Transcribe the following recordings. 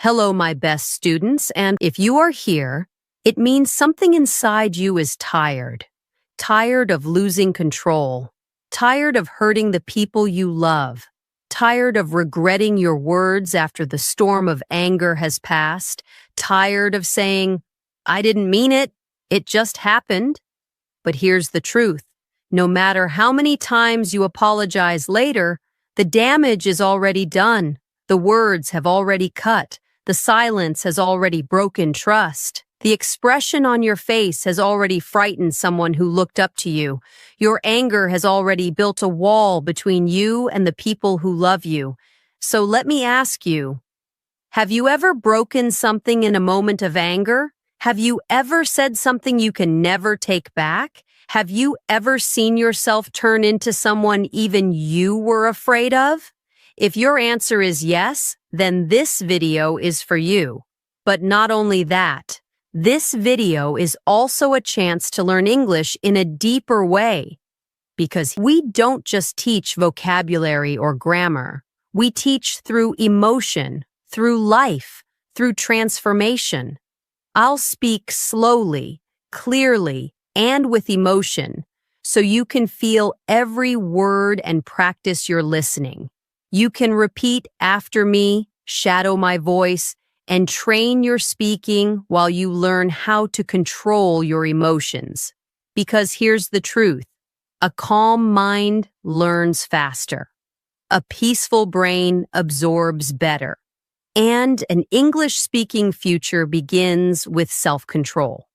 Hello, my best students, and if you are here, it means something inside you is tired. Tired of losing control. Tired of hurting the people you love. Tired of regretting your words after the storm of anger has passed. Tired of saying, "I didn't mean it, it just happened." But here's the truth. No matter how many times you apologize later, the damage is already done. The words have already cut. The silence has already broken trust. The expression on your face has already frightened someone who looked up to you. Your anger has already built a wall between you and the people who love you. So let me ask you, have you ever broken something in a moment of anger? Have you ever said something you can never take back? Have you ever seen yourself turn into someone even you were afraid of? If your answer is yes, then this video is for you. But not only that, this video is also a chance to learn English in a deeper way. Because we don't just teach vocabulary or grammar. We teach through emotion, through life, through transformation. I'll speak slowly, clearly, and with emotion, so you can feel every word and practice your listening. You can repeat after me, shadow my voice, and train your speaking while you learn how to control your emotions. Because here's the truth. A calm mind learns faster. A peaceful brain absorbs better. And an English-speaking future begins with self-control.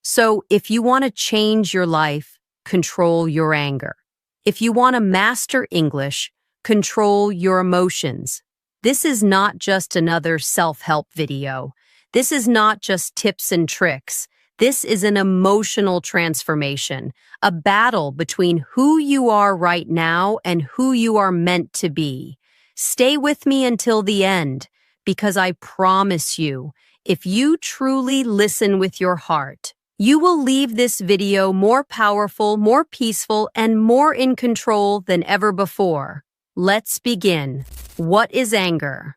So if you want to change your life, control your anger. If you want to master English, control your emotions. This is not just another self-help video. This is not just tips and tricks. This is an emotional transformation, a battle between who you are right now and who you are meant to be. Stay with me until the end, because I promise you, if you truly listen with your heart, you will leave this video more powerful, more peaceful, and more in control than ever before. Let's begin. What is anger?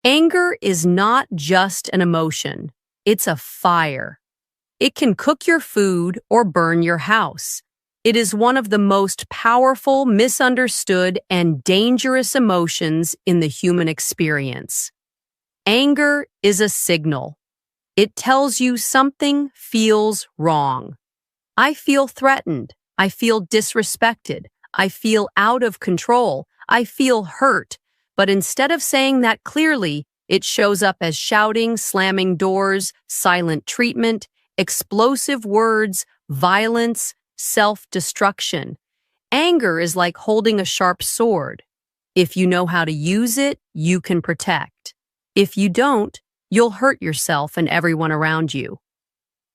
Anger is not just an emotion. It's a fire. It can cook your food or burn your house. It is one of the most powerful, misunderstood, and dangerous emotions in the human experience. Anger is a signal. It tells you something feels wrong. I feel threatened. I feel disrespected. I feel out of control. I feel hurt. But instead of saying that clearly, it shows up as shouting, slamming doors, silent treatment, explosive words, violence, self-destruction. Anger is like holding a sharp sword. If you know how to use it, you can protect. If you don't, you'll hurt yourself and everyone around you.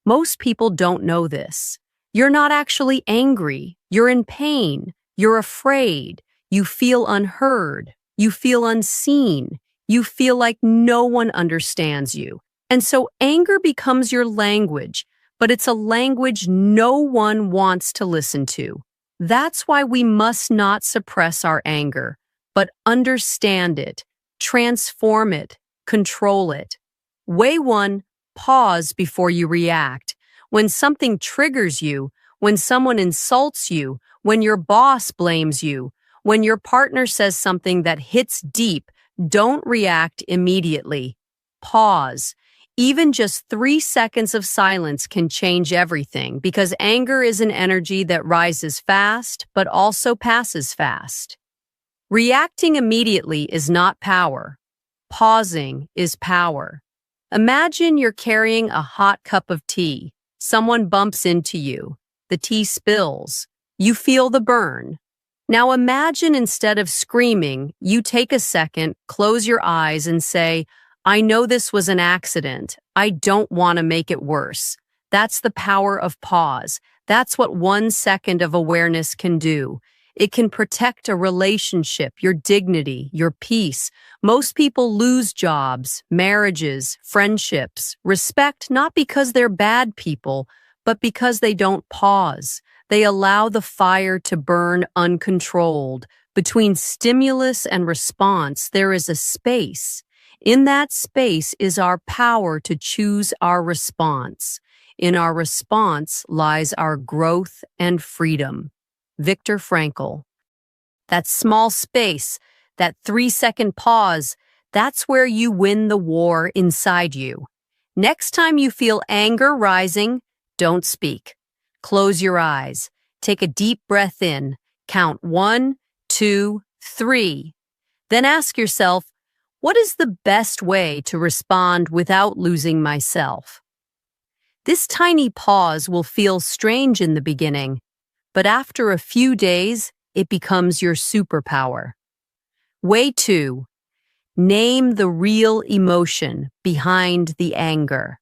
Most people don't know this. You're not actually angry. You're in pain. You're afraid. You feel unheard. You feel unseen. You feel like no one understands you. And so anger becomes your language, but it's a language no one wants to listen to. That's why we must not suppress our anger, but understand it, transform it, control it. Way 1, pause before you react. When something triggers you, when someone insults you, when your boss blames you, when your partner says something that hits deep, don't react immediately. Pause. Even just 3 seconds of silence can change everything because anger is an energy that rises fast but also passes fast. Reacting immediately is not power. Pausing is power. Imagine you're carrying a hot cup of tea. Someone bumps into you. The tea spills. You feel the burn. Now imagine instead of screaming, you take a second, close your eyes and say, "I know this was an accident. I don't want to make it worse." That's the power of pause. That's what 1 second of awareness can do. It can protect a relationship, your dignity, your peace. Most people lose jobs, marriages, friendships, respect, not because they're bad people, but because they don't pause. They allow the fire to burn uncontrolled. Between stimulus and response, there is a space. In that space is our power to choose our response. In our response lies our growth and freedom. Viktor Frankl. That small space, that 3-second pause, that's where you win the war inside you. Next time you feel anger rising, don't speak. Close your eyes. Take a deep breath in. Count 1, 2, 3. Then ask yourself, what is the best way to respond without losing myself? This tiny pause will feel strange in the beginning, but after a few days, it becomes your superpower. Way 2. Name the real emotion behind the anger.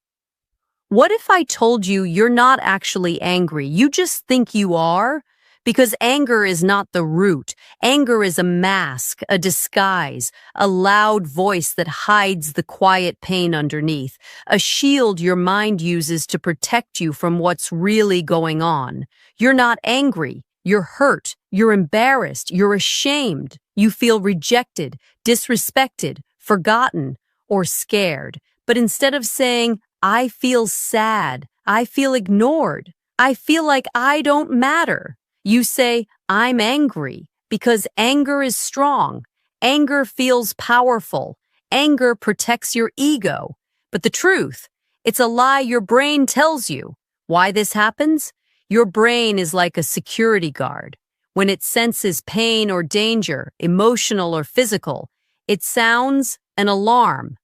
What if I told you you're not actually angry, you just think you are? Because anger is not the root. Anger is a mask, a disguise, a loud voice that hides the quiet pain underneath, a shield your mind uses to protect you from what's really going on. You're not angry. You're hurt. You're embarrassed. You're ashamed. You feel rejected, disrespected, forgotten, or scared. But instead of saying, I feel sad, I feel ignored, I feel like I don't matter, you say, I'm angry, because anger is strong. Anger feels powerful. Anger protects your ego. But the truth, it's a lie your brain tells you. Why this happens? Your brain is like a security guard. When it senses pain or danger, emotional or physical, it sounds an alarm.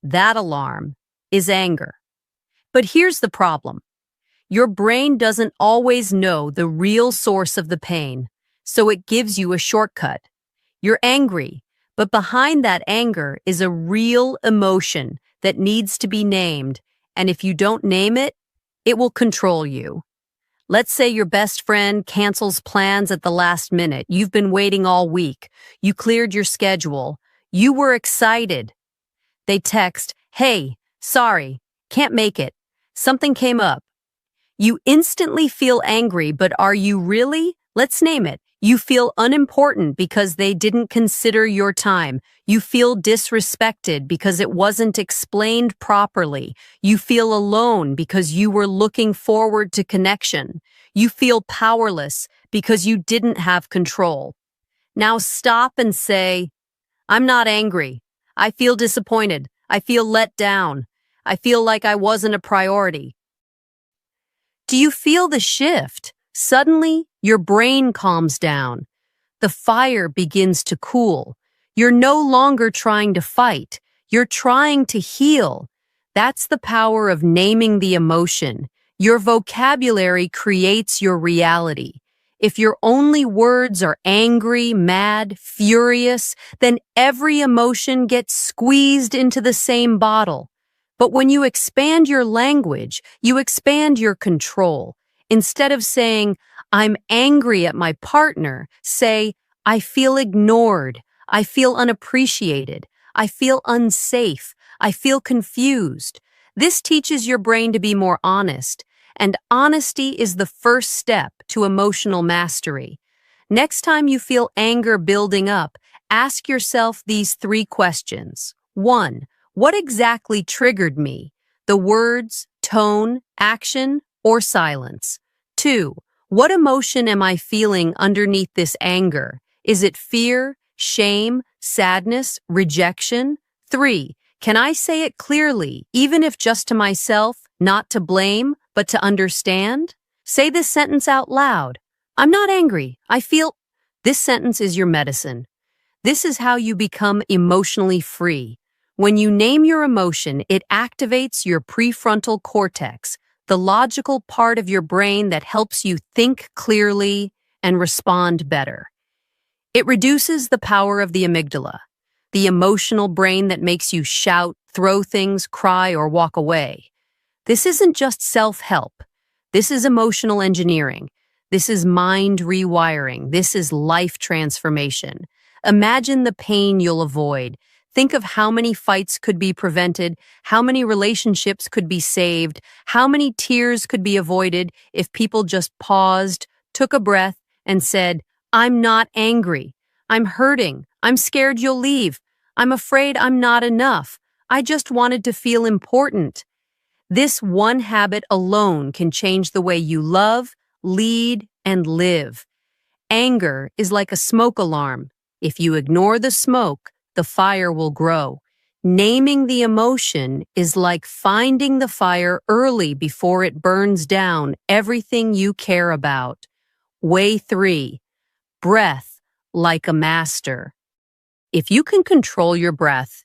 That alarm is anger. But here's the problem. Your brain doesn't always know the real source of the pain, so it gives you a shortcut. You're angry, but behind that anger is a real emotion that needs to be named, and if you don't name it, it will control you. Let's say your best friend cancels plans at the last minute. You've been waiting all week. You cleared your schedule. You were excited. They text, hey, sorry, can't make it. Something came up. You instantly feel angry, but are you really? Let's name it. You feel unimportant because they didn't consider your time. You feel disrespected because it wasn't explained properly. You feel alone because you were looking forward to connection. You feel powerless because you didn't have control. Now stop and say, I'm not angry. I feel disappointed. I feel let down. I feel like I wasn't a priority. Do you feel the shift? Suddenly, your brain calms down. The fire begins to cool. You're no longer trying to fight. You're trying to heal. That's the power of naming the emotion. Your vocabulary creates your reality. If your only words are angry, mad, furious, then every emotion gets squeezed into the same bottle. But when you expand your language, you expand your control. Instead of saying, I'm angry at my partner, say, I feel ignored. I feel unappreciated. I feel unsafe. I feel confused. This teaches your brain to be more honest, and honesty is the first step to emotional mastery. Next time you feel anger building up, ask yourself these 3 questions. 1. What exactly triggered me? The words, tone, action, or silence? 2. What emotion am I feeling underneath this anger? Is it fear, shame, sadness, rejection? 3. Can I say it clearly, even if just to myself, not to blame, but to understand? Say this sentence out loud. I'm not angry. I feel... This sentence is your medicine. This is how you become emotionally free. When you name your emotion, it activates your prefrontal cortex, the logical part of your brain that helps you think clearly and respond better. It reduces the power of the amygdala, the emotional brain that makes you shout, throw things, cry, or walk away. This isn't just self-help. This is emotional engineering. This is mind rewiring. This is life transformation. Imagine the pain you'll avoid. Think of how many fights could be prevented, how many relationships could be saved, how many tears could be avoided if people just paused, took a breath, and said, I'm not angry. I'm hurting. I'm scared you'll leave. I'm afraid I'm not enough. I just wanted to feel important. This one habit alone can change the way you love, lead, and live. Anger is like a smoke alarm. If you ignore the smoke, the fire will grow. Naming the emotion is like finding the fire early before it burns down everything you care about. Way 3. Breath like a master. If you can control your breath,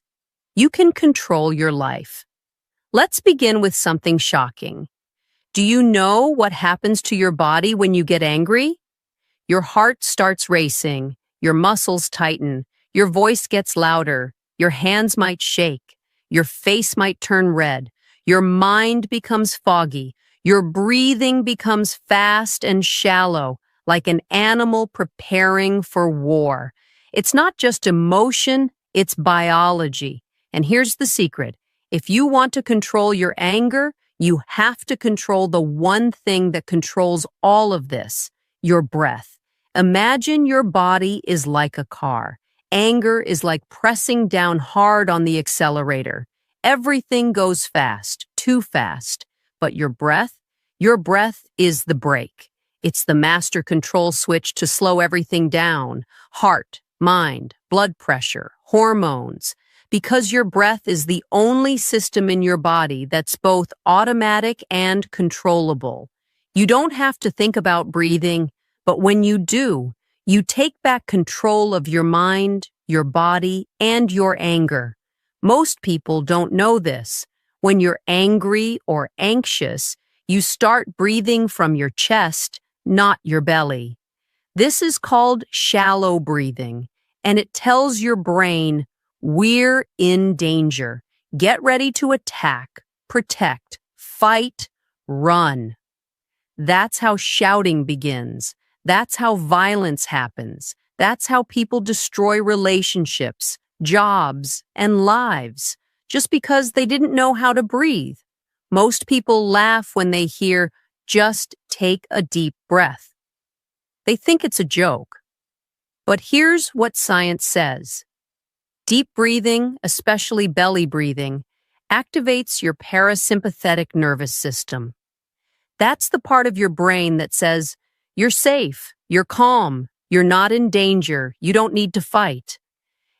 you can control your life. Let's begin with something shocking. Do you know what happens to your body when you get angry? Your heart starts racing, your muscles tighten, your voice gets louder, your hands might shake, your face might turn red, your mind becomes foggy, your breathing becomes fast and shallow, like an animal preparing for war. It's not just emotion, it's biology. And here's the secret. If you want to control your anger, you have to control the one thing that controls all of this, your breath. Imagine your body is like a car. Anger is like pressing down hard on the accelerator. Everything goes fast, too fast. But your breath is the brake. It's the master control switch to slow everything down. Heart, mind, blood pressure, hormones. Because your breath is the only system in your body that's both automatic and controllable. You don't have to think about breathing, but when you do, you take back control of your mind, your body, and your anger. Most people don't know this. When you're angry or anxious, you start breathing from your chest, not your belly. This is called shallow breathing, and it tells your brain, we're in danger. Get ready to attack, protect, fight, run. That's how shouting begins. That's how violence happens. That's how people destroy relationships, jobs, and lives, just because they didn't know how to breathe. Most people laugh when they hear, just take a deep breath. They think it's a joke. But here's what science says. Deep breathing, especially belly breathing, activates your parasympathetic nervous system. That's the part of your brain that says, you're safe, you're calm, you're not in danger, you don't need to fight.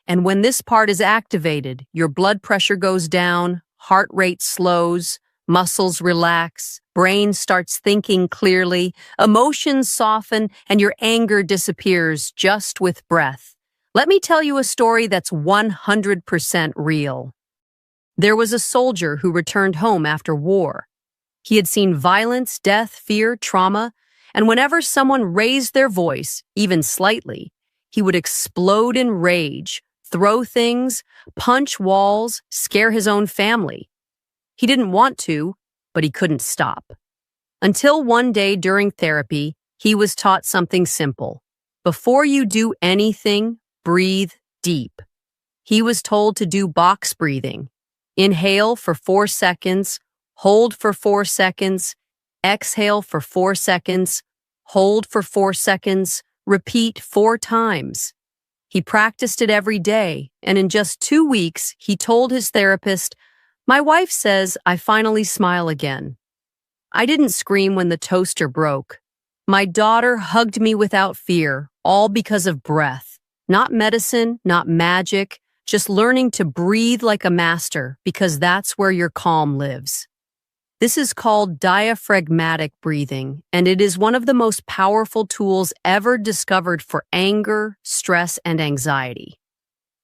And when this part is activated, your blood pressure goes down, heart rate slows, muscles relax, brain starts thinking clearly, emotions soften, and your anger disappears just with breath. Let me tell you a story that's 100% real. There was a soldier who returned home after war. He had seen violence, death, fear, trauma, and whenever someone raised their voice, even slightly, he would explode in rage, throw things, punch walls, scare his own family. He didn't want to, but he couldn't stop. Until one day during therapy, he was taught something simple. Before you do anything, breathe deep. He was told to do box breathing. Inhale for 4 seconds, hold for 4 seconds, exhale for 4 seconds, hold for 4 seconds, repeat 4 times. He practiced it every day, and in just 2 weeks, he told his therapist, "My wife says I finally smile again. I didn't scream when the toaster broke. My daughter hugged me without fear, all because of breath. Not medicine, not magic, just learning to breathe like a master, because that's where your calm lives." This is called diaphragmatic breathing, and it is one of the most powerful tools ever discovered for anger, stress, and anxiety.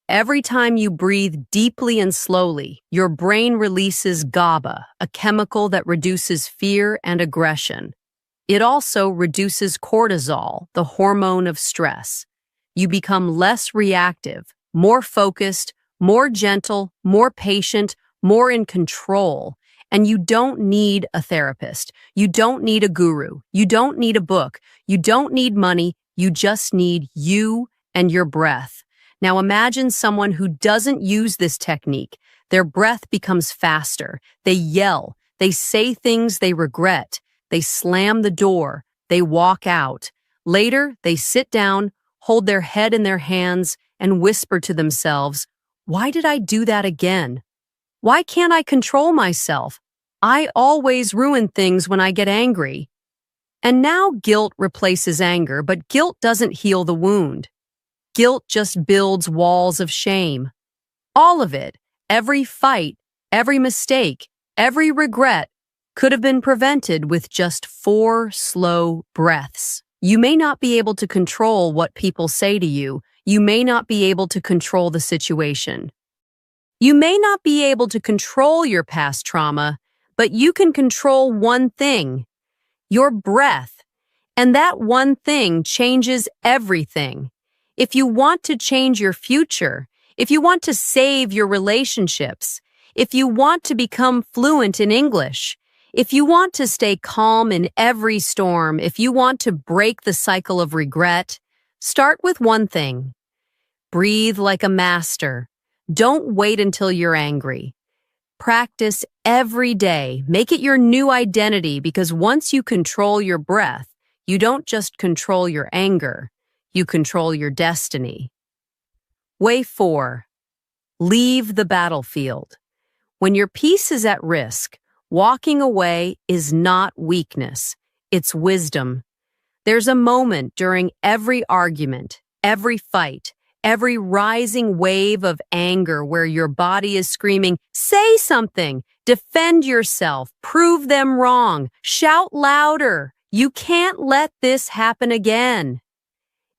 Every time you breathe deeply and slowly, your brain releases GABA, a chemical that reduces fear and aggression. It also reduces cortisol, the hormone of stress. You become less reactive, more focused, more gentle, more patient, more in control. And you don't need a therapist. You don't need a guru. You don't need a book. You don't need money. You just need you and your breath. Now imagine someone who doesn't use this technique. Their breath becomes faster. They yell. They say things they regret. They slam the door. They walk out. Later, they sit down, hold their head in their hands, and whisper to themselves, Why did I do that again? Why can't I control myself? I always ruin things when I get angry. And now guilt replaces anger, but guilt doesn't heal the wound. Guilt just builds walls of shame. All of it, every fight, every mistake, every regret, could have been prevented with just 4 slow breaths. You may not be able to control what people say to you. You may not be able to control the situation. You may not be able to control your past trauma, but you can control one thing: your breath. And that one thing changes everything. If you want to change your future, if you want to save your relationships, if you want to become fluent in English, if you want to stay calm in every storm, if you want to break the cycle of regret, start with one thing. Breathe like a master. Don't wait until you're angry. Practice every day. Make it your new identity, because once you control your breath, you don't just control your anger, you control your destiny. Way 4. Leave the battlefield. When your peace is at risk, walking away is not weakness, it's wisdom. There's a moment during every argument, every fight, every rising wave of anger where your body is screaming, "Say something! Defend yourself! Prove them wrong! Shout louder! You can't let this happen again!"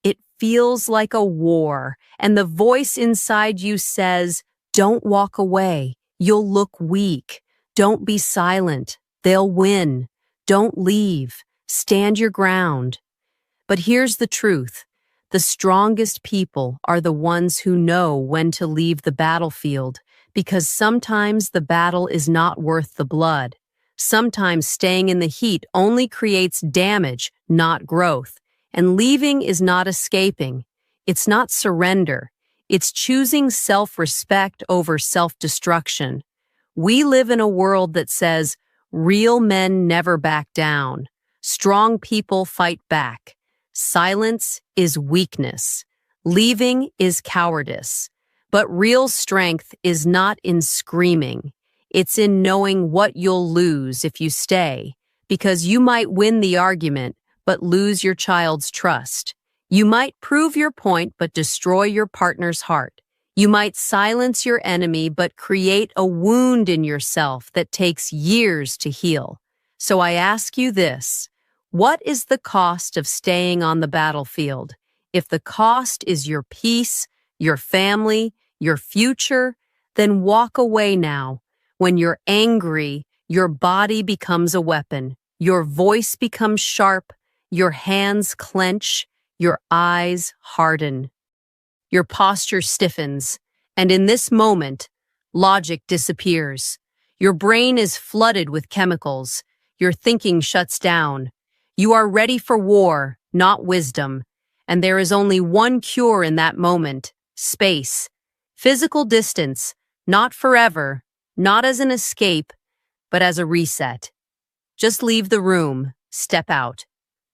It feels like a war, and the voice inside you says, "Don't walk away. You'll look weak. Don't be silent. They'll win. Don't leave. Stand your ground." But here's the truth. The strongest people are the ones who know when to leave the battlefield, because sometimes the battle is not worth the blood. Sometimes staying in the heat only creates damage, not growth. And leaving is not escaping. It's not surrender. It's choosing self-respect over self-destruction. We live in a world that says, real men never back down. Strong people fight back. Silence is weakness. Leaving is cowardice. But real strength is not in screaming. It's in knowing what you'll lose if you stay, because you might win the argument, but lose your child's trust. You might prove your point, but destroy your partner's heart. You might silence your enemy, but create a wound in yourself that takes years to heal. So I ask you this. What is the cost of staying on the battlefield? If the cost is your peace, your family, your future, then walk away now. When you're angry, your body becomes a weapon. Your voice becomes sharp. Your hands clench. Your eyes harden. Your posture stiffens. And in this moment, logic disappears. Your brain is flooded with chemicals. Your thinking shuts down. You are ready for war, not wisdom. And there is only one cure in that moment: space. Physical distance, not forever, not as an escape, but as a reset. Just leave the room, step out.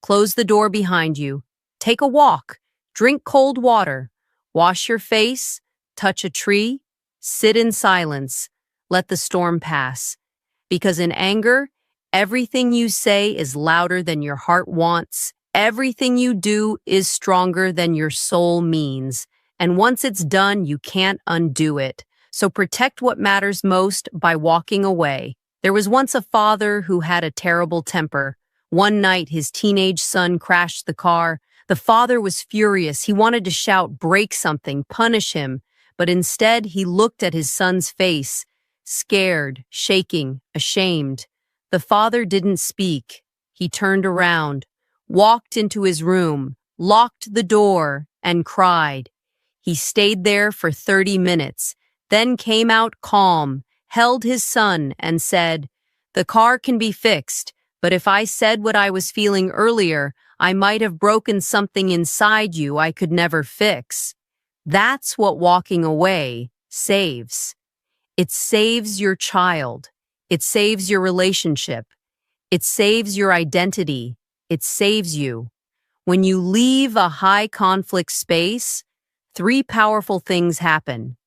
Close the door behind you. Take a walk. Drink cold water. Wash your face. Touch a tree. Sit in silence. Let the storm pass. Because in anger, everything you say is louder than your heart wants. Everything you do is stronger than your soul means. And once it's done, you can't undo it. So protect what matters most by walking away. There was once a father who had a terrible temper. One night, his teenage son crashed the car. The father was furious. He wanted to shout, "Break something, punish him." But instead, he looked at his son's face, scared, shaking, ashamed. The father didn't speak. He turned around, walked into his room, locked the door, and cried. He stayed there for 30 minutes, then came out calm, held his son, and said, "The car can be fixed, but if I said what I was feeling earlier, I might have broken something inside you I could never fix." That's what walking away saves. It saves your child. It saves your relationship. It saves your identity. It saves you. When you leave a high conflict space, 3 powerful things happen.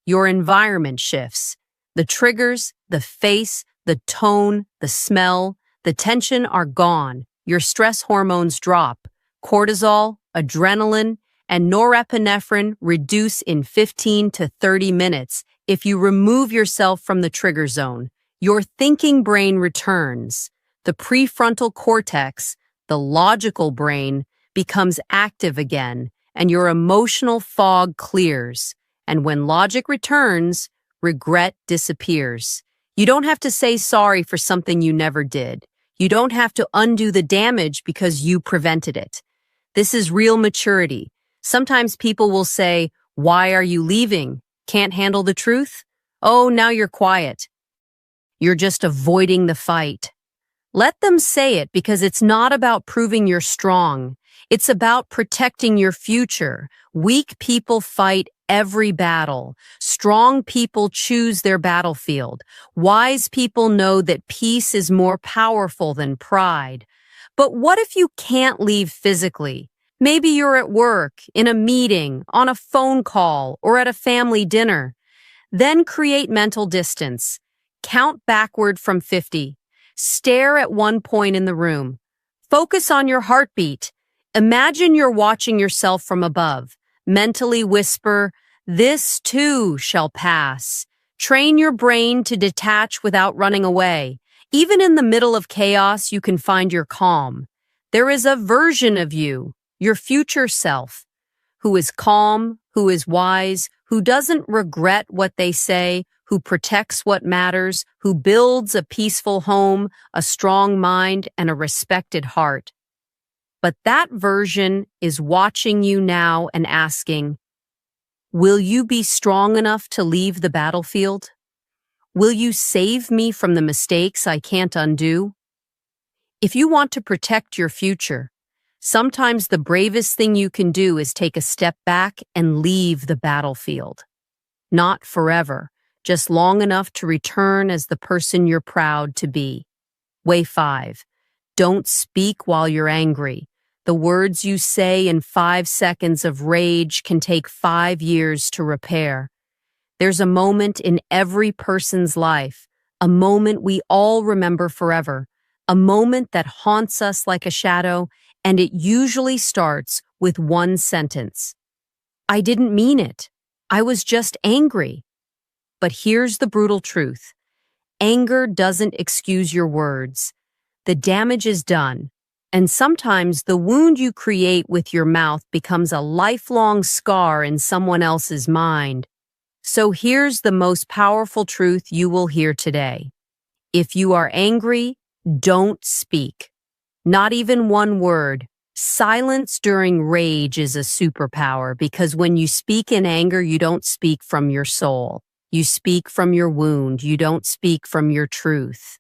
Your environment shifts. The triggers, the face, the tone, the smell, the tension are gone. Your stress hormones drop. Cortisol, adrenaline, and norepinephrine reduce in 15 to 30 minutes if you remove yourself from the trigger zone. Your thinking brain returns. The prefrontal cortex, the logical brain, becomes active again, and your emotional fog clears. And when logic returns, regret disappears. You don't have to say sorry for something you never did. You don't have to undo the damage because you prevented it. This is real maturity. Sometimes people will say, "Why are you leaving? Can't handle the truth? Oh, now you're quiet. You're just avoiding the fight." Let them say it because it's not about proving you're strong. It's about protecting your future. Weak people fight every battle. Strong people choose their battlefield. Wise people know that peace is more powerful than pride. But what if you can't leave physically? Maybe you're at work, in a meeting, on a phone call, or at a family dinner. Then create mental distance. Count backward from 50. Stare at one point in the room. Focus on your heartbeat. Imagine you're watching yourself from above. Mentally whisper, "This too shall pass." Train your brain to detach without running away. Even in the middle of chaos, you can find your calm. There is a version of you, your future self, who is calm, who is wise, who doesn't regret what they say, who protects what matters, who builds a peaceful home, a strong mind, and a respected heart. But that version is watching you now and asking, will you be strong enough to leave the battlefield? Will you save me from the mistakes I can't undo? If you want to protect your future, sometimes the bravest thing you can do is take a step back and leave the battlefield. Not forever, just long enough to return as the person you're proud to be. Way 5. Don't speak while you're angry. The words you say in 5 seconds of rage can take 5 years to repair. There's a moment in every person's life, a moment we all remember forever, a moment that haunts us like a shadow, and it usually starts with one sentence. "I didn't mean it. I was just angry." But here's the brutal truth. Anger doesn't excuse your words. The damage is done. And sometimes the wound you create with your mouth becomes a lifelong scar in someone else's mind. So here's the most powerful truth you will hear today. If you are angry, don't speak. Not even one word. Silence during rage is a superpower because when you speak in anger, you don't speak from your soul. You speak from your wound. You don't speak from your truth.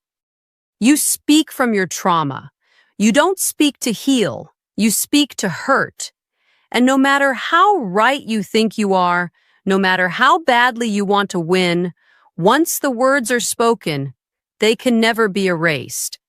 You speak from your trauma. You don't speak to heal. You speak to hurt. And no matter how right you think you are, no matter how badly you want to win, once the words are spoken, they can never be erased.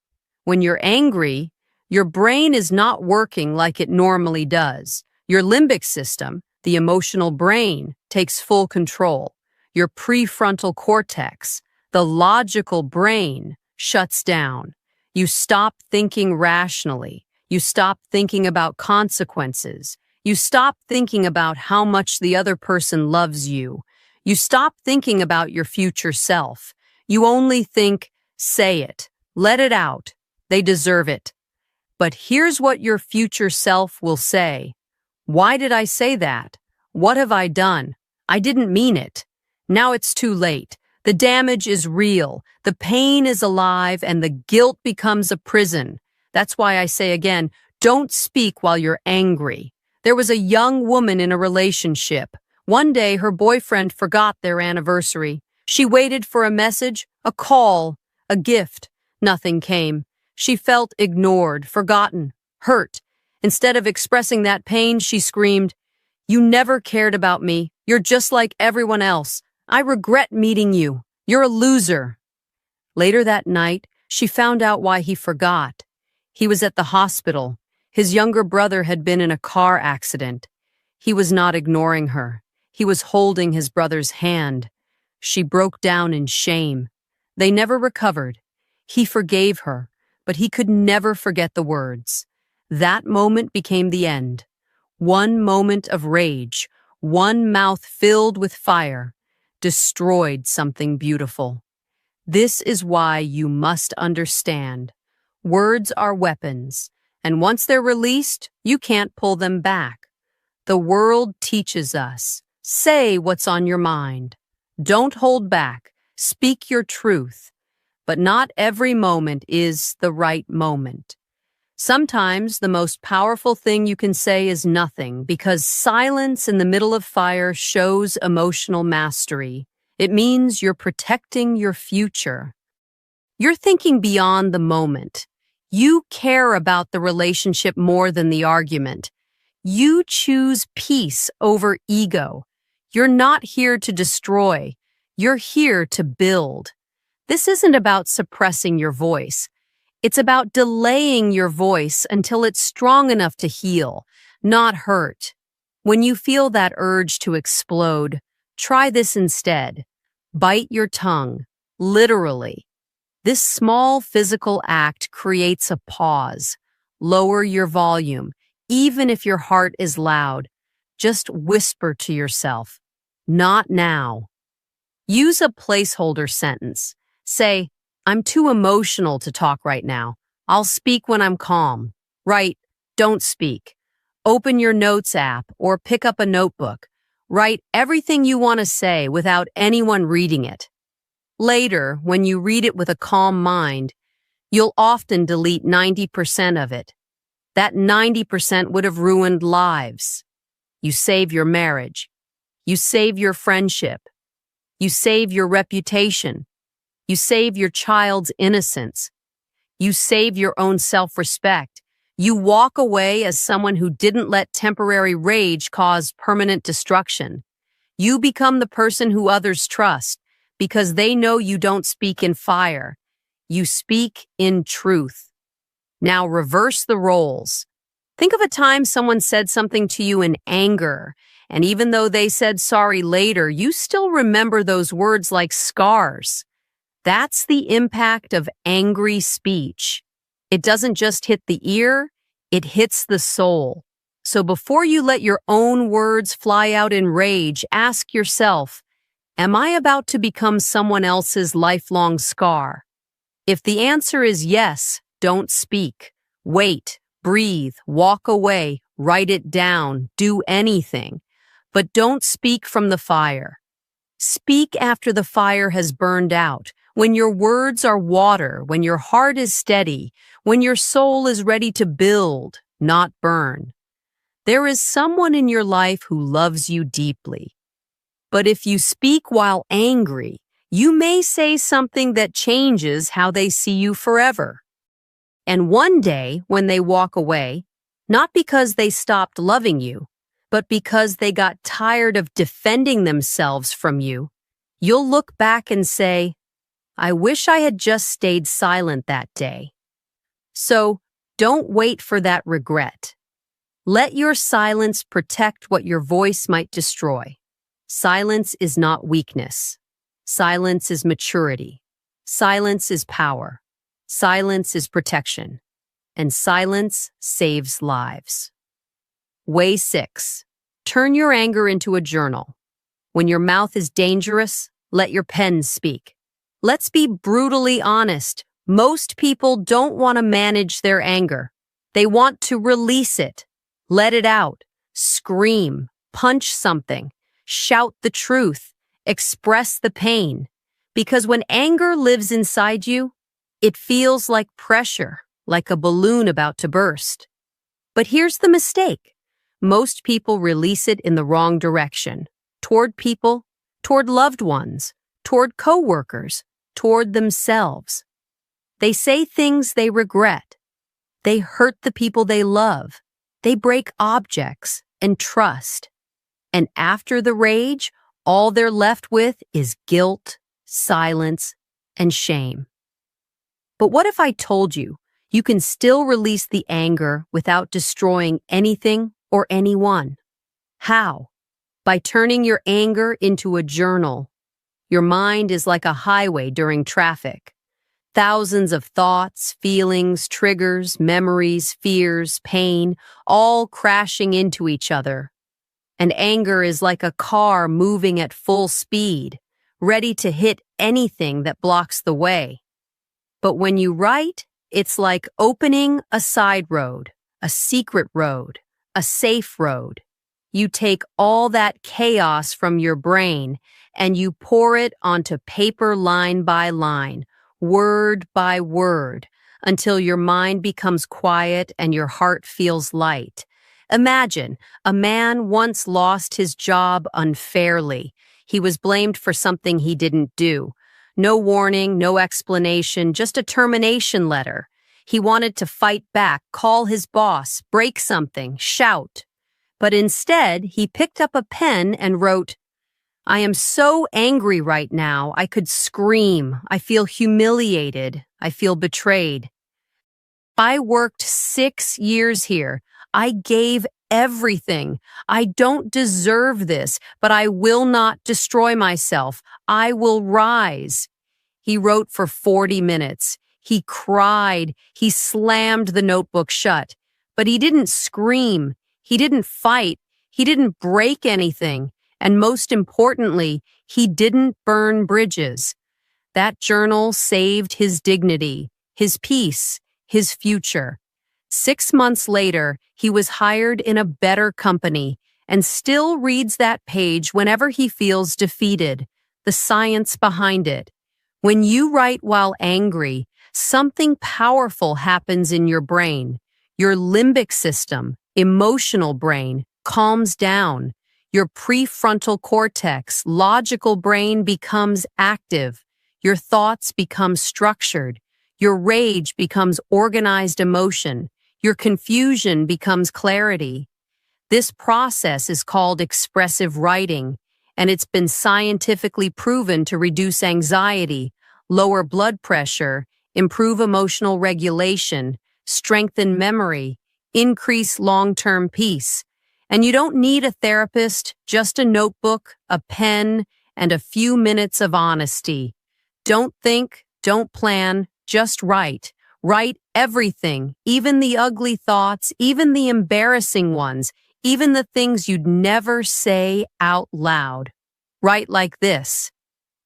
When you're angry, your brain is not working like it normally does. Your limbic system, the emotional brain, takes full control. Your prefrontal cortex, the logical brain, shuts down. You stop thinking rationally. You stop thinking about consequences. You stop thinking about how much the other person loves you. You stop thinking about your future self. You only think, say it, let it out. They deserve it. But here's what your future self will say. Why did I say that? What have I done? I didn't mean it. Now it's too late. The damage is real, the pain is alive, and the guilt becomes a prison. That's why I say again, don't speak while you're angry. There was a young woman in a relationship. One day, her boyfriend forgot their anniversary. She waited for a message, a call, a gift. Nothing came. She felt ignored, forgotten, hurt. Instead of expressing that pain, she screamed, "You never cared about me. You're just like everyone else. I regret meeting you. You're a loser." Later that night, she found out why he forgot. He was at the hospital. His younger brother had been in a car accident. He was not ignoring her. He was holding his brother's hand. She broke down in shame. They never recovered. He forgave her, but he could never forget the words. That moment became the end. One moment of rage, one mouth filled with fire, destroyed something beautiful. This is why you must understand. Words are weapons, and once they're released, you can't pull them back. The world teaches us, say what's on your mind. Don't hold back, speak your truth. But not every moment is the right moment. Sometimes the most powerful thing you can say is nothing, because silence in the middle of fire shows emotional mastery. It means you're protecting your future. You're thinking beyond the moment. You care about the relationship more than the argument. You choose peace over ego. You're not here to destroy. You're here to build. This isn't about suppressing your voice. It's about delaying your voice until it's strong enough to heal, not hurt. When you feel that urge to explode, try this instead. Bite your tongue, literally. This small physical act creates a pause. Lower your volume, even if your heart is loud. Just whisper to yourself, "Not now." Use a placeholder sentence. Say, "I'm too emotional to talk right now. I'll speak when I'm calm." Write, "Don't speak." Open your notes app or pick up a notebook. Write everything you want to say without anyone reading it. Later, when you read it with a calm mind, you'll often delete 90% of it. That 90% would have ruined lives. You save your marriage. You save your friendship. You save your reputation. You save your child's innocence. You save your own self-respect. You walk away as someone who didn't let temporary rage cause permanent destruction. You become the person who others trust because they know you don't speak in fire. You speak in truth. Now reverse the roles. Think of a time someone said something to you in anger, and even though they said sorry later, you still remember those words like scars. That's the impact of angry speech. It doesn't just hit the ear, it hits the soul. So before you let your own words fly out in rage, ask yourself, am I about to become someone else's lifelong scar? If the answer is yes, don't speak. Wait, breathe, walk away, write it down, do anything. But don't speak from the fire. Speak after the fire has burned out, when your words are water, when your heart is steady, when your soul is ready to build, not burn. There is someone in your life who loves you deeply. But if you speak while angry, you may say something that changes how they see you forever. And one day, when they walk away, not because they stopped loving you, but because they got tired of defending themselves from you, you'll look back and say, I wish I had just stayed silent that day. So, don't wait for that regret. Let your silence protect what your voice might destroy. Silence is not weakness. Silence is maturity. Silence is power. Silence is protection. And silence saves lives. Way 6. Turn your anger into a journal. When your mouth is dangerous, let your pen speak. Let's be brutally honest. Most people don't want to manage their anger. They want to release it. Let it out. Scream. Punch something. Shout the truth. Express the pain. Because when anger lives inside you, it feels like pressure, like a balloon about to burst. But here's the mistake. Most people release it in the wrong direction. Toward people, toward loved ones, toward coworkers, toward themselves. They say things they regret. They hurt the people they love. They break objects and trust. And after the rage, all they're left with is guilt, silence, and shame. But what if I told you you can still release the anger without destroying anything or anyone? How? by turning your anger into a journal. Your mind is like a highway during traffic. Thousands of thoughts, feelings, triggers, memories, fears, pain, all crashing into each other. And anger is like a car moving at full speed, ready to hit anything that blocks the way. But when you write, it's like opening a side road, a secret road, a safe road. You take all that chaos from your brain and you pour it onto paper line by line, word by word, until your mind becomes quiet and your heart feels light. Imagine, a man once lost his job unfairly. He was blamed for something he didn't do. No warning, no explanation, just a termination letter. He wanted to fight back, call his boss, break something, shout. But instead, he picked up a pen and wrote, "I am so angry right now, I could scream. I feel humiliated. I feel betrayed. I worked 6 years here. I gave everything. I don't deserve this, but I will not destroy myself. I will rise." He wrote for 40 minutes. He cried. He slammed the notebook shut. But he didn't scream. He didn't fight. He didn't break anything. And most importantly, he didn't burn bridges. That journal saved his dignity, his peace, his future. 6 months later, he was hired in a better company and still reads that page whenever he feels defeated. The science behind it. When you write while angry, something powerful happens in your brain. Your limbic system, emotional brain, calms down. Your prefrontal cortex, logical brain becomes active. Your thoughts become structured. Your rage becomes organized emotion. Your confusion becomes clarity. This process is called expressive writing, and it's been scientifically proven to reduce anxiety, lower blood pressure, improve emotional regulation, strengthen memory, increase long-term peace. And you don't need a therapist, just a notebook, a pen, and a few minutes of honesty. Don't think, don't plan, just write. Write everything, even the ugly thoughts, even the embarrassing ones, even the things you'd never say out loud. Write like this: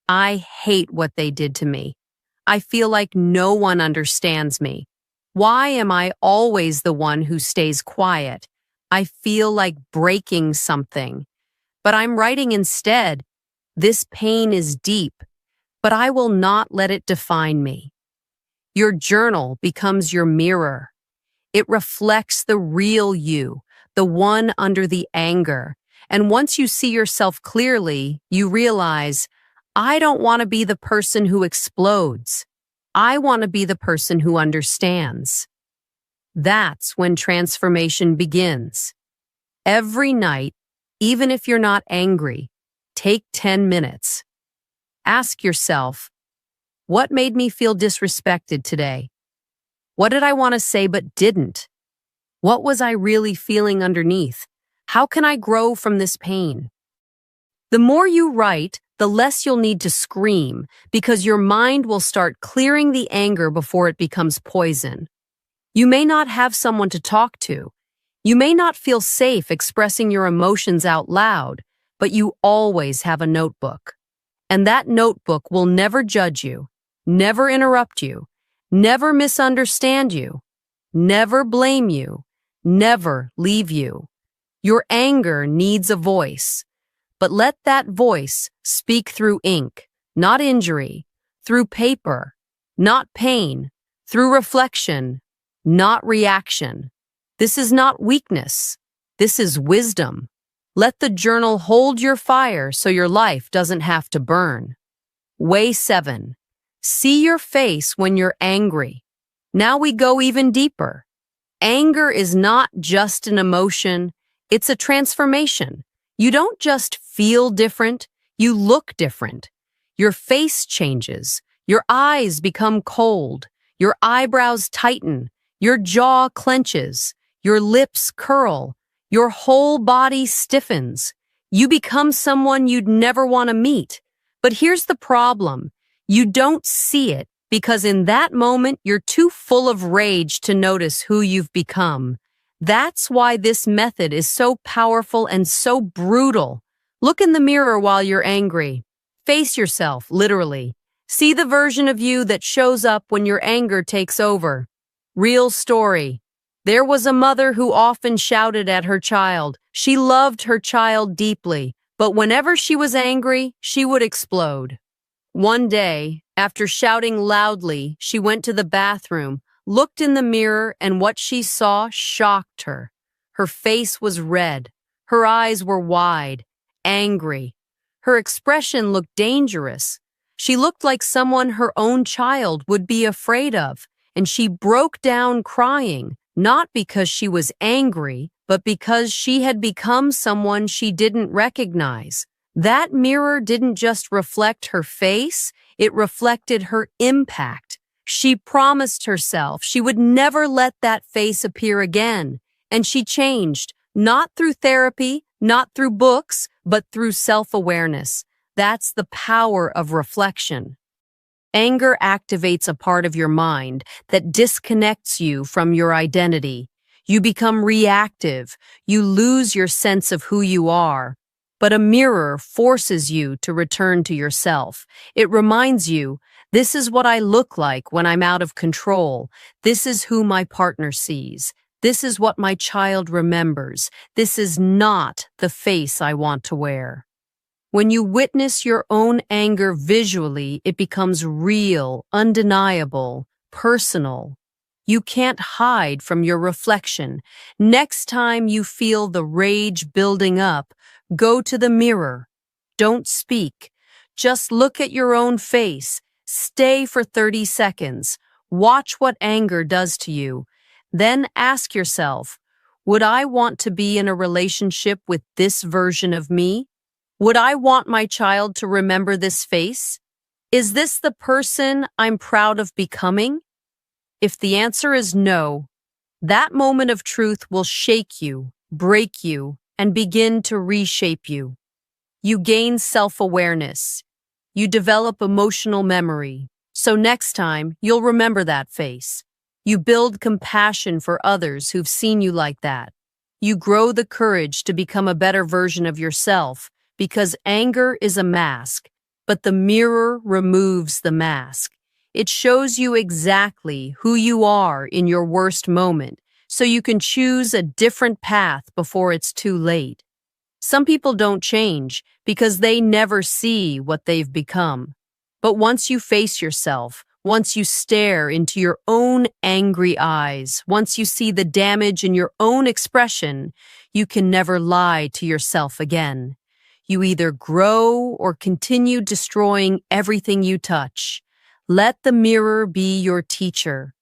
"I hate what they did to me. I feel like no one understands me. Why am I always the one who stays quiet? I feel like breaking something. But I'm writing instead, this pain is deep, but I will not let it define me." Your journal becomes your mirror. It reflects the real you, the one under the anger. And once you see yourself clearly, you realize, I don't want to be the person who explodes. I want to be the person who understands. That's when transformation begins. Every night, even if you're not angry, take 10 minutes. Ask yourself, what made me feel disrespected today? What did I want to say but didn't? What was I really feeling underneath? How can I grow from this pain? The more you write, the less you'll need to scream, because your mind will start clearing the anger before it becomes poison. You may not have someone to talk to. You may not feel safe expressing your emotions out loud, but you always have a notebook. And that notebook will never judge you, never interrupt you, never misunderstand you, never blame you, never leave you. Your anger needs a voice, but let that voice speak through ink, not injury, through paper, not pain, through reflection, not reaction. This is not weakness. This is wisdom. Let the journal hold your fire so your life doesn't have to burn. Way 7. See your face when you're angry. Now we go even deeper. Anger is not just an emotion, it's a transformation. You don't just feel different, you look different. Your face changes, your eyes become cold, your eyebrows tighten, your jaw clenches, your lips curl, your whole body stiffens. You become someone you'd never want to meet. But here's the problem. You don't see it because in that moment you're too full of rage to notice who you've become. That's why this method is so powerful and so brutal. Look in the mirror while you're angry. Face yourself, literally. See the version of you that shows up when your anger takes over. Real story. There was a mother who often shouted at her child. She loved her child deeply, but whenever she was angry, she would explode. One day, after shouting loudly, she went to the bathroom, looked in the mirror, and what she saw shocked her. Her face was red. Her eyes were wide, angry. Her expression looked dangerous. She looked like someone her own child would be afraid of, and she broke down crying, not because she was angry, but because she had become someone she didn't recognize. That mirror didn't just reflect her face, it reflected her impact. She promised herself she would never let that face appear again, and she changed, not through therapy, not through books, but through self-awareness. That's the power of reflection. Anger activates a part of your mind that disconnects you from your identity. You become reactive. You lose your sense of who you are. But a mirror forces you to return to yourself. It reminds you, this is what I look like when I'm out of control. This is who my partner sees. This is what my child remembers. This is not the face I want to wear. When you witness your own anger visually, it becomes real, undeniable, personal. You can't hide from your reflection. Next time you feel the rage building up, go to the mirror. Don't speak. Just look at your own face. Stay for 30 seconds. Watch what anger does to you. Then ask yourself, would I want to be in a relationship with this version of me? Would I want my child to remember this face? Is this the person I'm proud of becoming? If the answer is no, that moment of truth will shake you, break you, and begin to reshape you. You gain self-awareness. You develop emotional memory. So next time, you'll remember that face. You build compassion for others who've seen you like that. You grow the courage to become a better version of yourself, because anger is a mask, but the mirror removes the mask. It shows you exactly who you are in your worst moment, so you can choose a different path before it's too late. Some people don't change because they never see what they've become. But once you face yourself, once you stare into your own angry eyes, once you see the damage in your own expression, you can never lie to yourself again. You either grow or continue destroying everything you touch. Let the mirror be your teacher.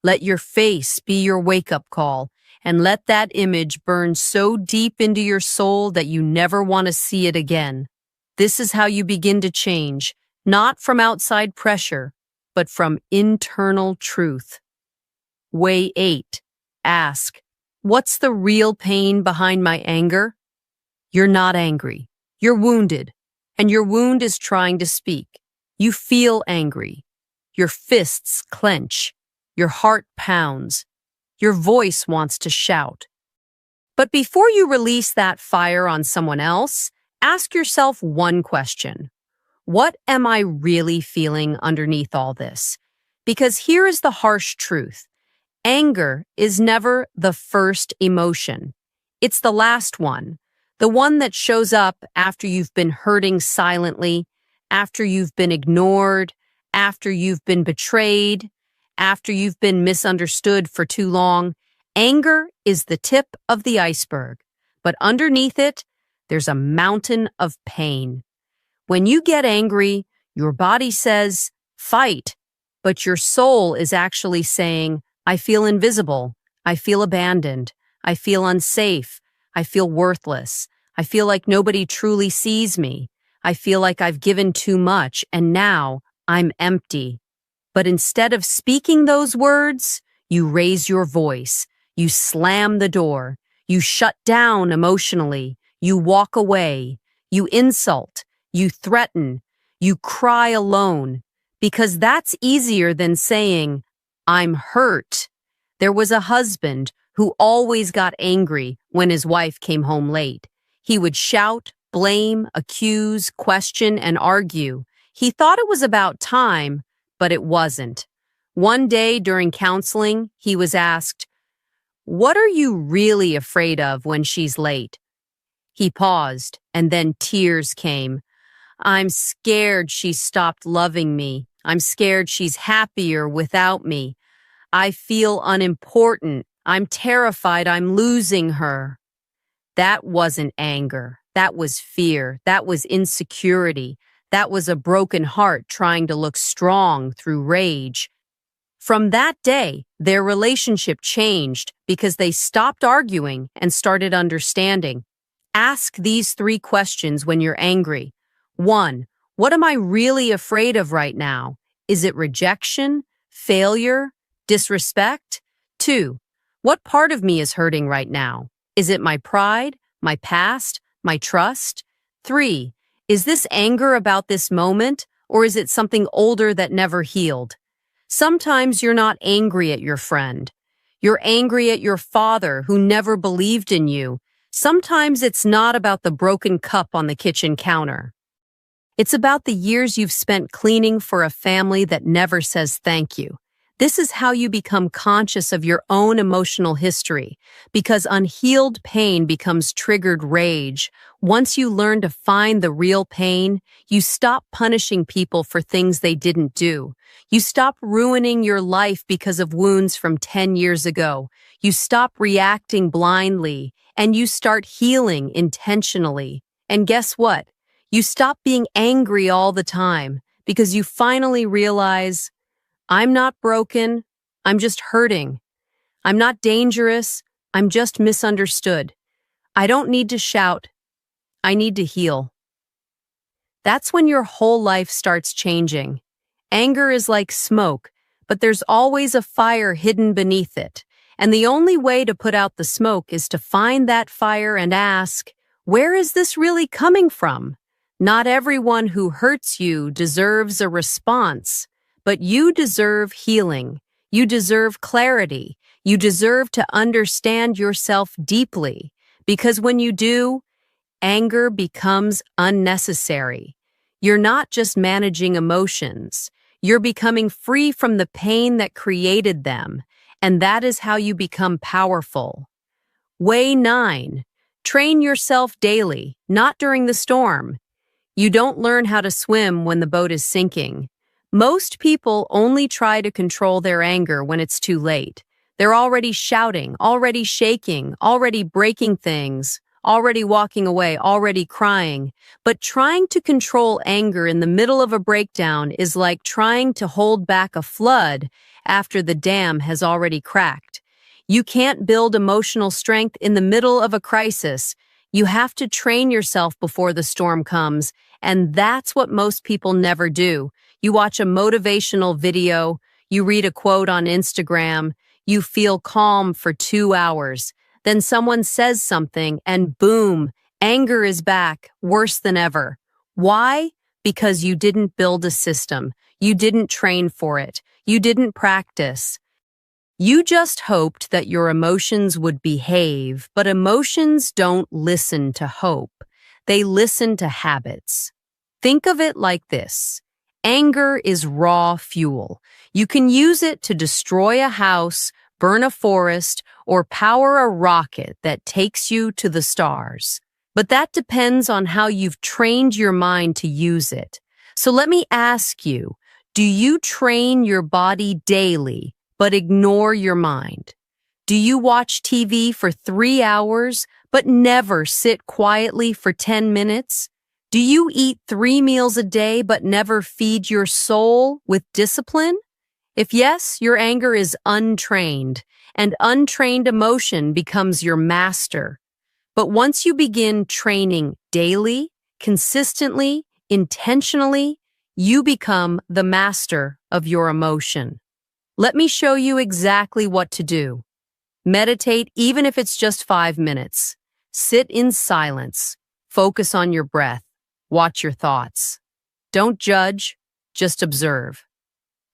Let your face be your wake-up call, and let that image burn so deep into your soul that you never want to see it again. This is how you begin to change, not from outside pressure, but from internal truth. Way 8. Ask, what's the real pain behind my anger? You're not angry. You're wounded, and your wound is trying to speak. You feel angry. Your fists clench. Your heart pounds. Your voice wants to shout. But before you release that fire on someone else, ask yourself one question. What am I really feeling underneath all this? Because here is the harsh truth. Anger is never the first emotion. It's the last one. The one that shows up after you've been hurting silently, after you've been ignored, after you've been betrayed, after you've been misunderstood for too long. Anger is the tip of the iceberg, but underneath it, there's a mountain of pain. When you get angry, your body says, fight, but your soul is actually saying, I feel invisible, I feel abandoned, I feel unsafe, I feel worthless, I feel like nobody truly sees me, I feel like I've given too much and now I'm empty. But instead of speaking those words, you raise your voice, you slam the door, you shut down emotionally, You walk away. You insult. You threaten. You cry alone. Because that's easier than saying, I'm hurt. There was a husband who always got angry when his wife came home late. He would shout, blame, accuse, question, and argue. He thought it was about time, but it wasn't. One day during counseling, he was asked, "What are you really afraid of when she's late?" He paused, and then tears came. "I'm scared she stopped loving me. I'm scared she's happier without me. I feel unimportant. I'm terrified I'm losing her." That wasn't anger. That was fear. That was insecurity. That was a broken heart trying to look strong through rage. From that day, their relationship changed because they stopped arguing and started understanding. Ask these 3 questions when you're angry. 1. What am I really afraid of right now? Is it rejection, failure, disrespect? 2. What part of me is hurting right now? Is it my pride, my past, my trust? 3. Is this anger about this moment, or is it something older that never healed? Sometimes you're not angry at your friend. You're angry at your father who never believed in you. Sometimes it's not about the broken cup on the kitchen counter. It's about the years you've spent cleaning for a family that never says thank you. This is how you become conscious of your own emotional history, because unhealed pain becomes triggered rage. Once you learn to find the real pain, you stop punishing people for things they didn't do. You stop ruining your life because of wounds from 10 years ago. You stop reacting blindly, and you start healing intentionally. And guess what? You stop being angry all the time because you finally realize, I'm not broken, I'm just hurting. I'm not dangerous, I'm just misunderstood. I don't need to shout, I need to heal. That's when your whole life starts changing. Anger is like smoke, but there's always a fire hidden beneath it. And the only way to put out the smoke is to find that fire and ask, where is this really coming from? Not everyone who hurts you deserves a response. But you deserve healing. You deserve clarity. You deserve to understand yourself deeply. Because when you do, anger becomes unnecessary. You're not just managing emotions. You're becoming free from the pain that created them. And that is how you become powerful. Way 9. Train yourself daily, not during the storm. You don't learn how to swim when the boat is sinking. Most people only try to control their anger when it's too late. They're already shouting, already shaking, already breaking things, already walking away, already crying. But trying to control anger in the middle of a breakdown is like trying to hold back a flood after the dam has already cracked. You can't build emotional strength in the middle of a crisis. You have to train yourself before the storm comes, and that's what most people never do. You watch a motivational video, you read a quote on Instagram, you feel calm for 2 hours. Then someone says something and boom, anger is back, worse than ever. Why? Because you didn't build a system. You didn't train for it. You didn't practice. You just hoped that your emotions would behave, but emotions don't listen to hope. They listen to habits. Think of it like this. Anger is raw fuel. You can use it to destroy a house, burn a forest, or power a rocket that takes you to the stars. But that depends on how you've trained your mind to use it. So let me ask you, do you train your body daily, but ignore your mind? Do you watch TV for 3 hours, but never sit quietly for 10 minutes? Do you eat 3 meals a day but never feed your soul with discipline? If yes, your anger is untrained, and untrained emotion becomes your master. But once you begin training daily, consistently, intentionally, you become the master of your emotion. Let me show you exactly what to do. Meditate even if it's just 5 minutes. Sit in silence. Focus on your breath. Watch your thoughts. Don't judge, just observe.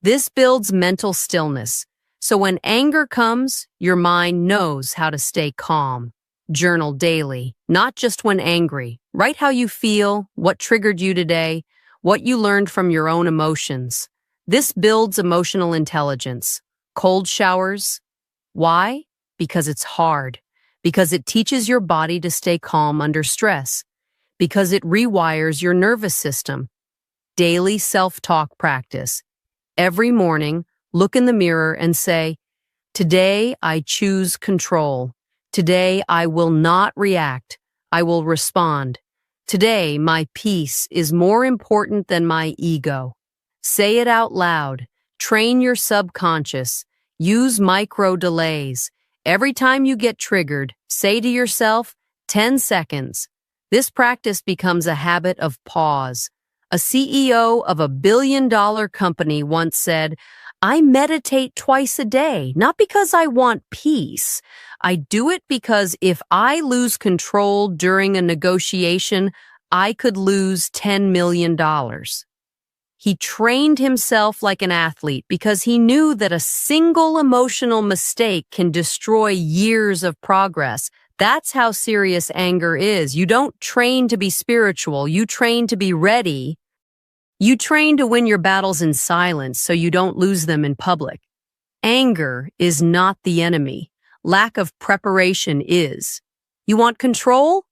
This builds mental stillness, so when anger comes, your mind knows how to stay calm. Journal daily, not just when angry. Write how you feel, what triggered you today, what you learned from your own emotions. This builds emotional intelligence. Cold showers. Why? Because it's hard. Because it teaches your body to stay calm under stress. Because it rewires your nervous system. Daily self-talk practice. Every morning, look in the mirror and say, "Today I choose control. Today I will not react. I will respond. Today my peace is more important than my ego." Say it out loud. Train your subconscious. Use micro delays. Every time you get triggered, say to yourself, 10 seconds. This practice becomes a habit of pause. A CEO of a billion-dollar company once said, "I meditate twice a day, not because I want peace. I do it because if I lose control during a negotiation, I could lose $10 million. He trained himself like an athlete because he knew that a single emotional mistake can destroy years of progress. That's how serious anger is. You don't train to be spiritual. You train to be ready. You train to win your battles in silence so you don't lose them in public. Anger is not the enemy. Lack of preparation is. You want control?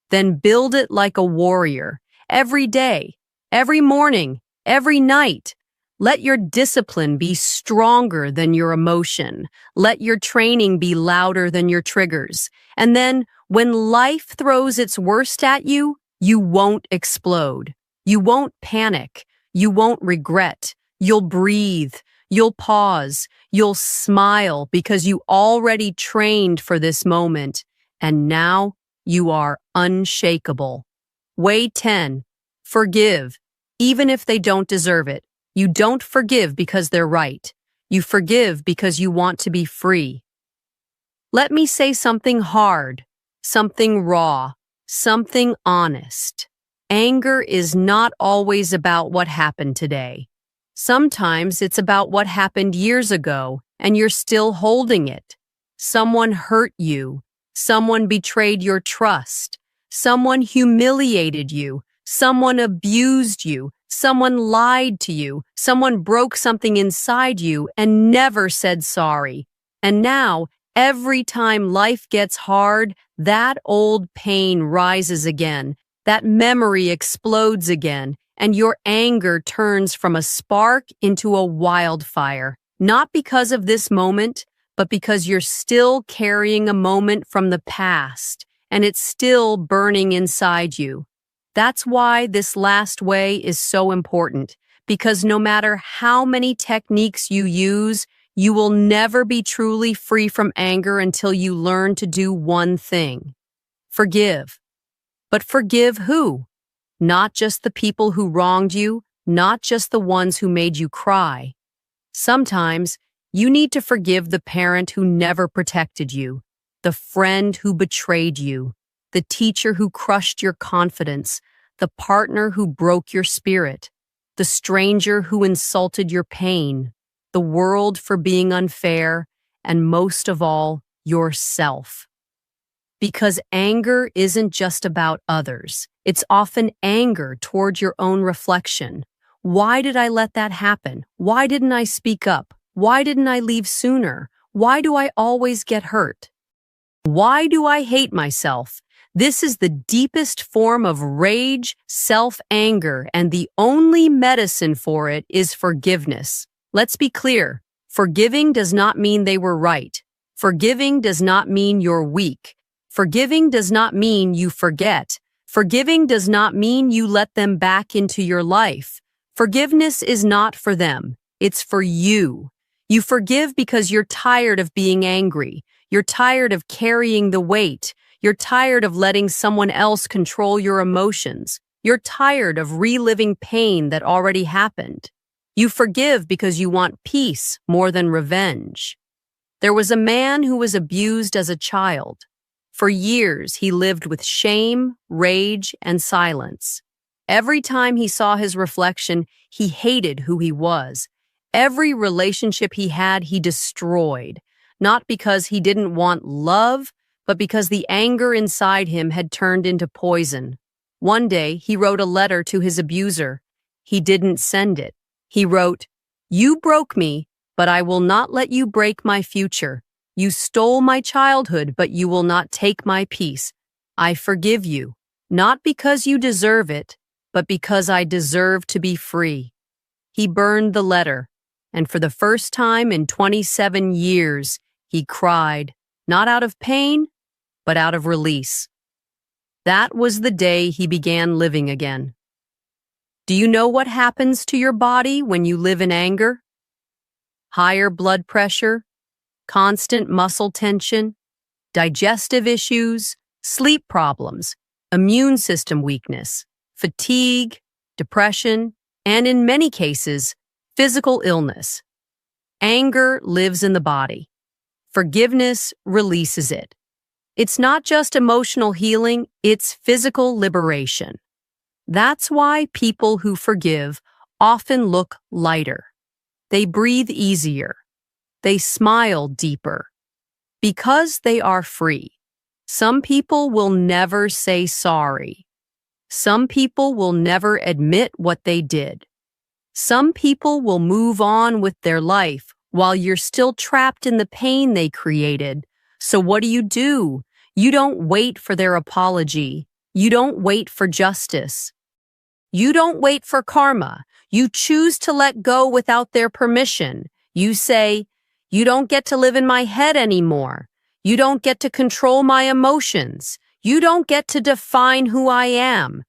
Then build it like a warrior. Every day, every morning, every night. Let your discipline be stronger than your emotion. Let your training be louder than your triggers. And then, when life throws its worst at you, you won't explode. You won't panic. You won't regret. You'll breathe. You'll pause. You'll smile because you already trained for this moment. And now you are unshakable. Way 10. Forgive, even if they don't deserve it. You don't forgive because they're right. You forgive because you want to be free. Let me say something hard, something raw, something honest. Anger is not always about what happened today. Sometimes it's about what happened years ago, and you're still holding it. Someone hurt you. Someone betrayed your trust. Someone humiliated you. Someone abused you. Someone lied to you. Someone broke something inside you and never said sorry. And now, every time life gets hard, that old pain rises again. That memory explodes again, and your anger turns from a spark into a wildfire. Not because of this moment, but because you're still carrying a moment from the past, and it's still burning inside you. That's why this last way is so important, because no matter how many techniques you use, you will never be truly free from anger until you learn to do one thing: forgive. But forgive who? Not just the people who wronged you, not just the ones who made you cry. Sometimes you need to forgive the parent who never protected you, the friend who betrayed you, the teacher who crushed your confidence, the partner who broke your spirit, the stranger who insulted your pain, the world for being unfair, and most of all, yourself. Because anger isn't just about others. It's often anger toward your own reflection. Why did I let that happen? Why didn't I speak up? Why didn't I leave sooner? Why do I always get hurt? Why do I hate myself? This is the deepest form of rage, self-anger, and the only medicine for it is forgiveness. Let's be clear. Forgiving does not mean they were right. Forgiving does not mean you're weak. Forgiving does not mean you forget. Forgiving does not mean you let them back into your life. Forgiveness is not for them. It's for you. You forgive because you're tired of being angry. You're tired of carrying the weight. You're tired of letting someone else control your emotions. You're tired of reliving pain that already happened. You forgive because you want peace more than revenge. There was a man who was abused as a child. For years, he lived with shame, rage, and silence. Every time he saw his reflection, he hated who he was. Every relationship he had, he destroyed, not because he didn't want love, but because the anger inside him had turned into poison. One day, he wrote a letter to his abuser. He didn't send it. He wrote, "You broke me, but I will not let you break my future. You stole my childhood, but you will not take my peace. I forgive you, not because you deserve it, but because I deserve to be free." He burned the letter, and for the first time in 27 years, he cried, not out of pain, but out of release. That was the day he began living again. Do you know what happens to your body when you live in anger? Higher blood pressure, constant muscle tension, digestive issues, sleep problems, immune system weakness, fatigue, depression, and in many cases, physical illness. Anger lives in the body. Forgiveness releases it. It's not just emotional healing, it's physical liberation. That's why people who forgive often look lighter. They breathe easier. They smile deeper. Because they are free. Some people will never say sorry. Some people will never admit what they did. Some people will move on with their life while you're still trapped in the pain they created. So what do? You don't wait for their apology. You don't wait for justice. You don't wait for karma. You choose to let go without their permission. You say, "You don't get to live in my head anymore. You don't get to control my emotions. You don't get to define who I am."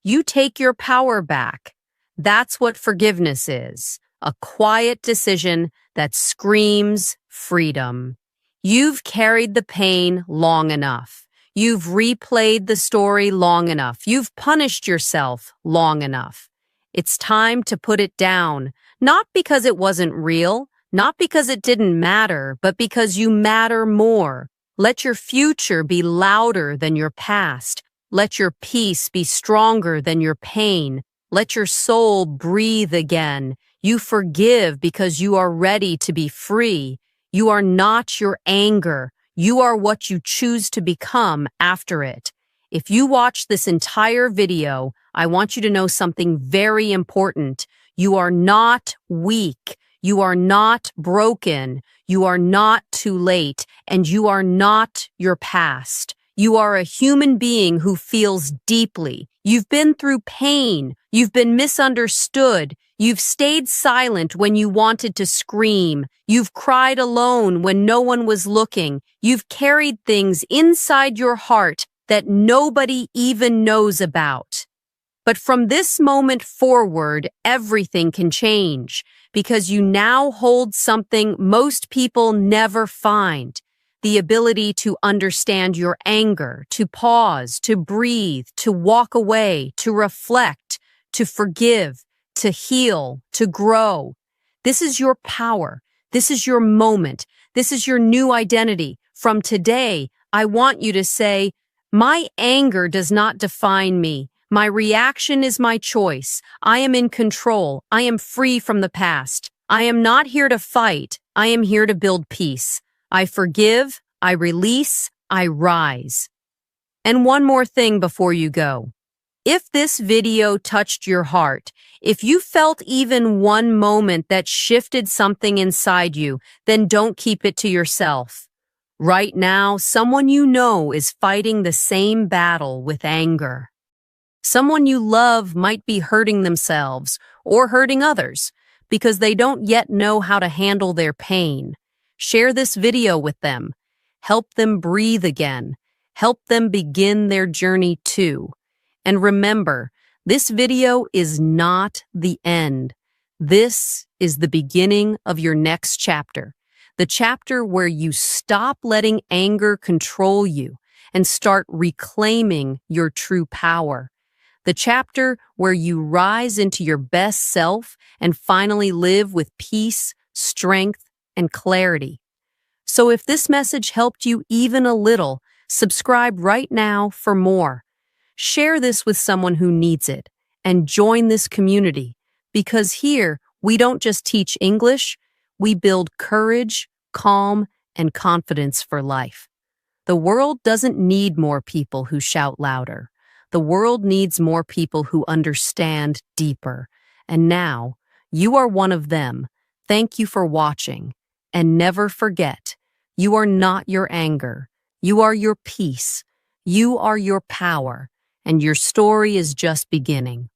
You take your power back. That's what forgiveness is, a quiet decision that screams freedom. You've carried the pain long enough. You've replayed the story long enough. You've punished yourself long enough. It's time to put it down, not because it wasn't real, not because it didn't matter, but because you matter more. Let your future be louder than your past. Let your peace be stronger than your pain. Let your soul breathe again. You forgive because you are ready to be free. You are not your anger. You are what you choose to become after it. If you watch this entire video, I want you to know something very important. You are not weak. You are not broken. You are not too late. And you are not your past. You are a human being who feels deeply. You've been through pain. You've been misunderstood. You've stayed silent when you wanted to scream. You've cried alone when no one was looking. You've carried things inside your heart that nobody even knows about. But from this moment forward, everything can change because you now hold something most people never find. The ability to understand your anger, to pause, to breathe, to walk away, to reflect, to forgive, to heal, to grow. This is your power. This is your moment. This is your new identity. From today, I want you to say, "My anger does not define me. My reaction is my choice. I am in control. I am free from the past. I am not here to fight. I am here to build peace. I forgive, I release, I rise." And one more thing before you go. If this video touched your heart, if you felt even one moment that shifted something inside you, then don't keep it to yourself. Right now, someone you know is fighting the same battle with anger. Someone you love might be hurting themselves or hurting others because they don't yet know how to handle their pain. Share this video with them. Help them breathe again. Help them begin their journey too. And remember, this video is not the end. This is the beginning of your next chapter. The chapter where you stop letting anger control you and start reclaiming your true power. The chapter where you rise into your best self and finally live with peace, strength, and clarity. So if this message helped you even a little, Subscribe right now for more. Share this with someone who needs it and join this community because here we don't just teach English, we build courage, calm, and confidence for life. The world doesn't need more people who shout louder. The world needs more people who understand deeper. And now, you are one of them. Thank you for watching. And never forget, you are not your anger. You are your peace. You are your power. And your story is just beginning.